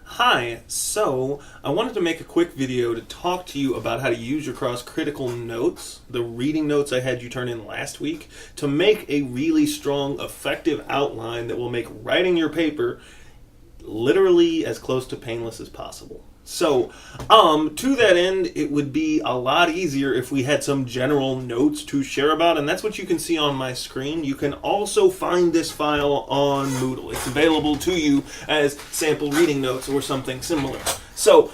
Hi, so I wanted to make a quick video to talk to you about how to use your cross-critical notes, the reading notes I had you turn in last week, to make a really strong, effective outline that will make writing your paper literally as close to painless as possible. So, to that end, it would be a lot easier if we had some general notes to share about, and that's what you can see on my screen. You can also find this file on Moodle. It's available to you as sample reading notes or something similar. So,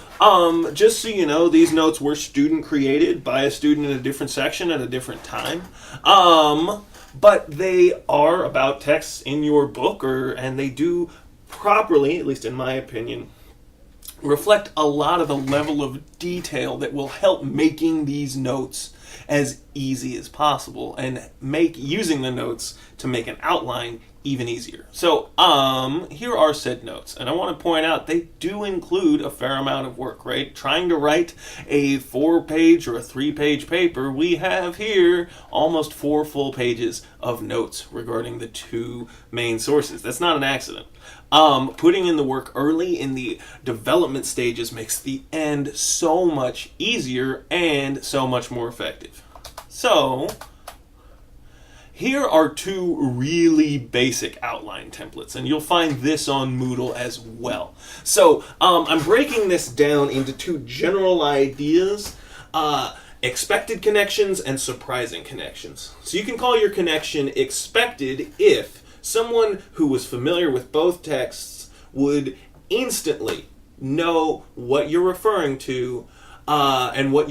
just so you know, these notes were student created by a student in a different section at a different time. But they are about texts in your book, and they do properly, at least in my opinion, reflect a lot of the level of detail that will help making these notes as easy as possible and make using the notes to make an outline even easier. So, here are said notes, and I want to point out they do include a fair amount of work, right? Trying to write a 4-page or a 3-page paper, we have here almost 4 full pages of notes regarding the 2 main sources. That's not an accident. Putting in the work early in the development stages makes the end so much easier and so much more effective. So, here are 2 really basic outline templates, and you'll find this on Moodle as well. So, I'm breaking this down into 2 general ideas, expected connections and surprising connections. So you can call your connection expected if someone who was familiar with both texts would instantly know what you're referring to and what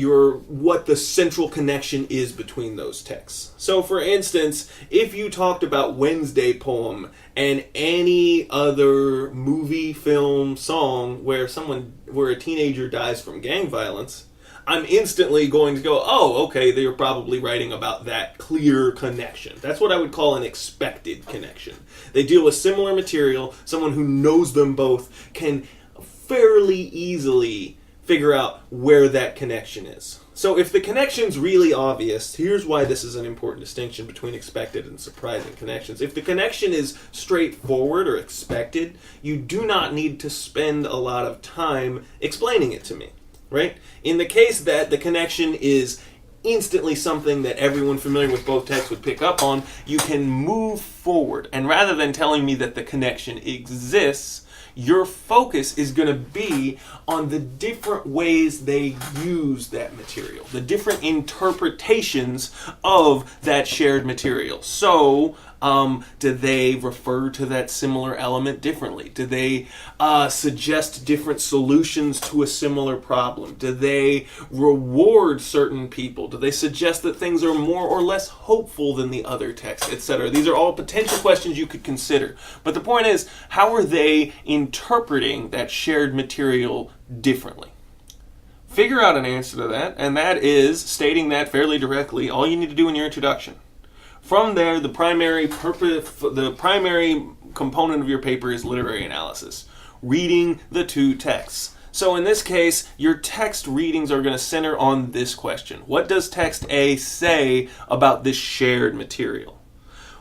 the central connection is between those texts. So, for instance, if you talked about Wednesday poem and any other movie, film, song where a teenager dies from gang violence, I'm instantly going to go, oh, okay, they're probably writing about that clear connection. That's what I would call an expected connection. They deal with similar material. Someone who knows them both can fairly easily figure out where that connection is. So if the connection's really obvious, here's why this is an important distinction between expected and surprising connections. If the connection is straightforward or expected, you do not need to spend a lot of time explaining it to me. Right? In the case that the connection is instantly something that everyone familiar with both texts would pick up on, you can move forward. And rather than telling me that the connection exists, your focus is going to be on the different ways they use that material, the different interpretations of that shared material. So, do they refer to that similar element differently? Do they suggest different solutions to a similar problem? Do they reward certain people? Do they suggest that things are more or less hopeful than the other text, etc.? These are all potential questions you could consider. But the point is, how are they interpreting that shared material differently? Figure out an answer to that, and that is stating that fairly directly, all you need to do in your introduction. From there, the primary component of your paper is literary analysis, reading the 2 texts. So in this case, your text readings are going to center on this question. What does text A say about this shared material?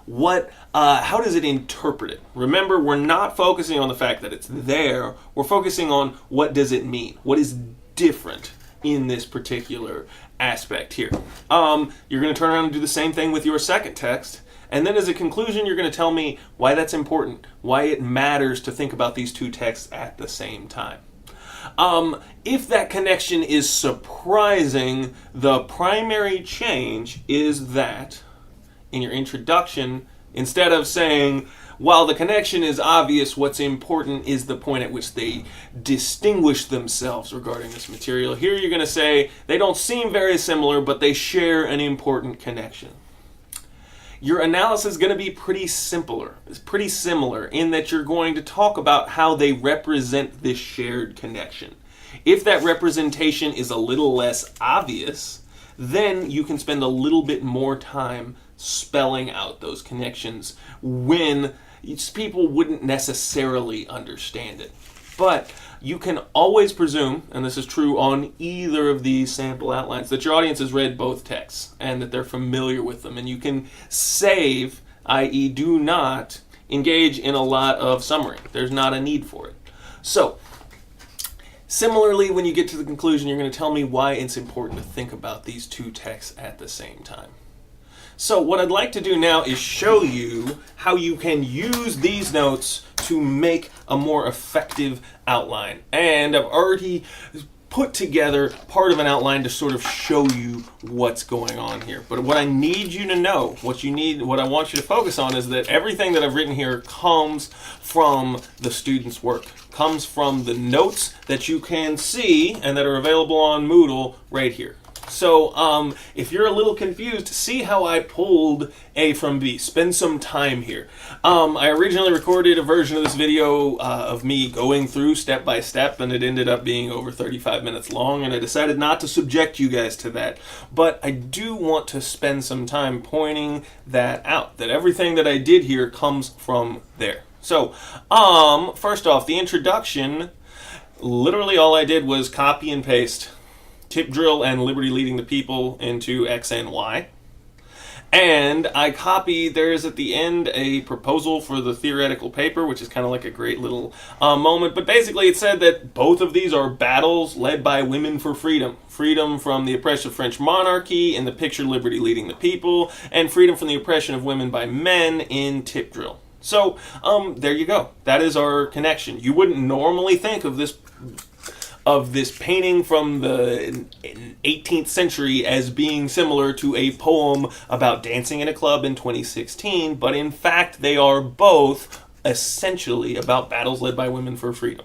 How does it interpret it? Remember, we're not focusing on the fact that it's there. We're focusing on what does it mean? What is different in this particular aspect here? You're going to turn around and do the same thing with your second text, and then as a conclusion, you're going to tell me why that's important, why it matters to think about these 2 texts at the same time. If that connection is surprising, the primary change is that in your introduction, instead of saying, while the connection is obvious, what's important is the point at which they distinguish themselves regarding this material. Here you're going to say, they don't seem very similar, but they share an important connection. Your analysis is going to be pretty similar in that you're going to talk about how they represent this shared connection. If that representation is a little less obvious, then you can spend a little bit more time spelling out those connections when people wouldn't necessarily understand it. But you can always presume, and this is true on either of these sample outlines, that your audience has read both texts and that they're familiar with them. And you can save, i.e. do not engage in a lot of summary. There's not a need for it. So, Similarly, when you get to the conclusion, you're going to tell me why it's important to think about these two texts at the same time. So what I'd like to do now is show you how you can use these notes to make a more effective outline. And I've already put together part of an outline to sort of show you what's going on here. But what I need you to know, what I want you to focus on is that everything that I've written here comes from the student's work, comes from the notes that you can see and that are available on Moodle right here. So if you're a little confused, see how I pulled A from B. Spend some time here. I originally recorded a version of this video of me going through step by step, and it ended up being over 35 minutes long, and I decided not to subject you guys to that. But I do want to spend some time pointing that out, that everything that I did here comes from there. So first off, the introduction, literally all I did was copy and paste Tip Drill and Liberty Leading the People into X and Y. And I copied, there's at the end a proposal for the theoretical paper, which is kind of like a great little moment. But basically it said that both of these are battles led by women for freedom. Freedom from the oppressive French monarchy in the picture Liberty Leading the People, and freedom from the oppression of women by men in Tip Drill. So there you go. That is our connection. You wouldn't normally think of this painting from the 18th century as being similar to a poem about dancing in a club in 2016, but in fact they are both essentially about battles led by women for freedom,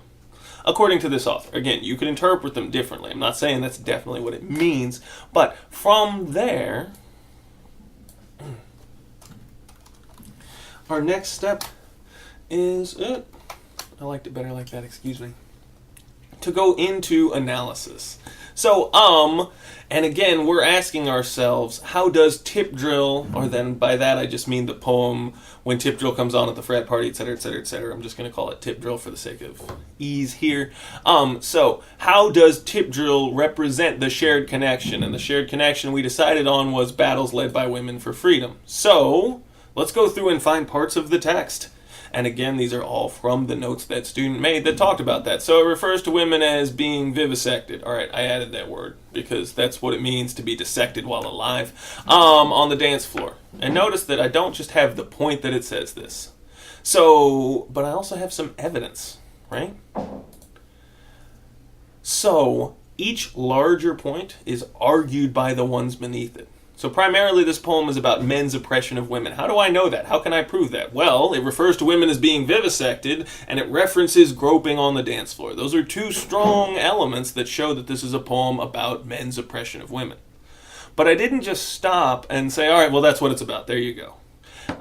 according to this author. Again, you can interpret them differently. I'm not saying that's definitely what it means, but from there, our next step is, I liked it better like that, excuse me, to go into analysis. So, and again, we're asking ourselves, how does Tip Drill, or then by that I just mean the poem When Tip Drill Comes On at the Frat Party, etc., etc., etc. I'm just going to call it Tip Drill for the sake of ease here. So, how does Tip Drill represent the shared connection? And the shared connection we decided on was battles led by women for freedom. So, let's go through and find parts of the text. And again, these are all from the notes that student made that talked about that. So it refers to women as being vivisected. All right, I added that word because that's what it means to be dissected while alive on the dance floor. And notice that I don't just have the point that it says this. So, but I also have some evidence, right? So each larger point is argued by the ones beneath it. So primarily this poem is about men's oppression of women. How do I know that? How can I prove that? Well, it refers to women as being vivisected, and it references groping on the dance floor. Those are two strong elements that show that this is a poem about men's oppression of women. But I didn't just stop and say, all right, well, that's what it's about. There you go.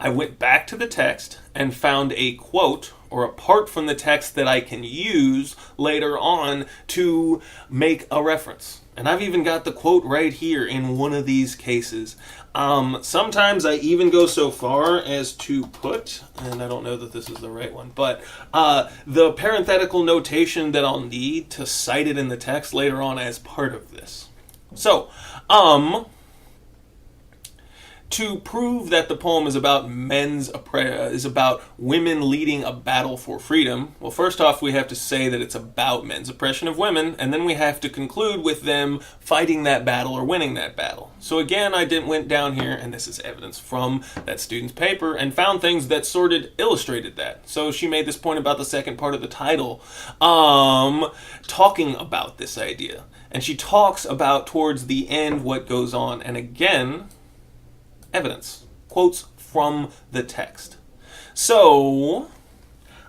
I went back to the text and found a quote or a part from the text that I can use later on to make a reference. And I've even got the quote right here in one of these cases. Sometimes I even go so far as to put, and I don't know that this is the right one, but the parenthetical notation that I'll need to cite it in the text later on as part of this. So, to prove that the poem is about is about women leading a battle for freedom, well, first off, we have to say that it's about men's oppression of women, and then we have to conclude with them fighting that battle or winning that battle. So again, I went down here, and this is evidence from that student's paper, and found things that sort of illustrated that. So she made this point about the second part of the title, talking about this idea. And she talks about, towards the end, what goes on. And again, evidence, quotes from the text. So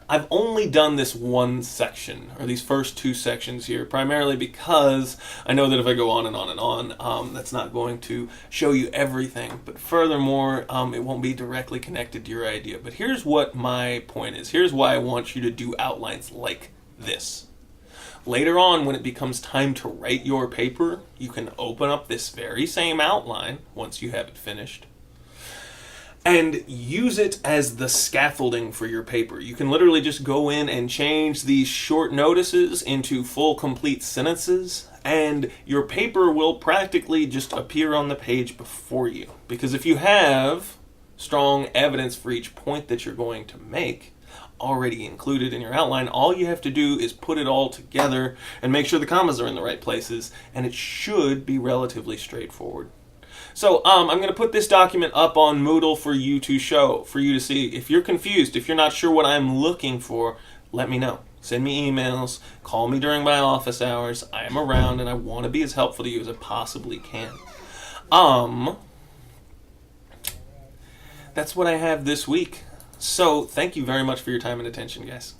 I've only done this one section, or these first two sections here, primarily because I know that if I go on and on and on, that's not going to show you everything. But furthermore, it won't be directly connected to your idea. But here's what my point is. Here's why I want you to do outlines like this. Later on, when it becomes time to write your paper, you can open up this very same outline, once you have it finished, and use it as the scaffolding for your paper. You can literally just go in and change these short notices into full, complete sentences, and your paper will practically just appear on the page before you. Because if you have strong evidence for each point that you're going to make, already included in your outline. All you have to do is put it all together and make sure the commas are in the right places, and it should be relatively straightforward. So I'm going to put this document up on Moodle for you to see. If you're confused, if you're not sure what I'm looking for, let me know. Send me emails, call me during my office hours. I am around and I want to be as helpful to you as I possibly can. That's what I have this week. So thank you very much for your time and attention, guys.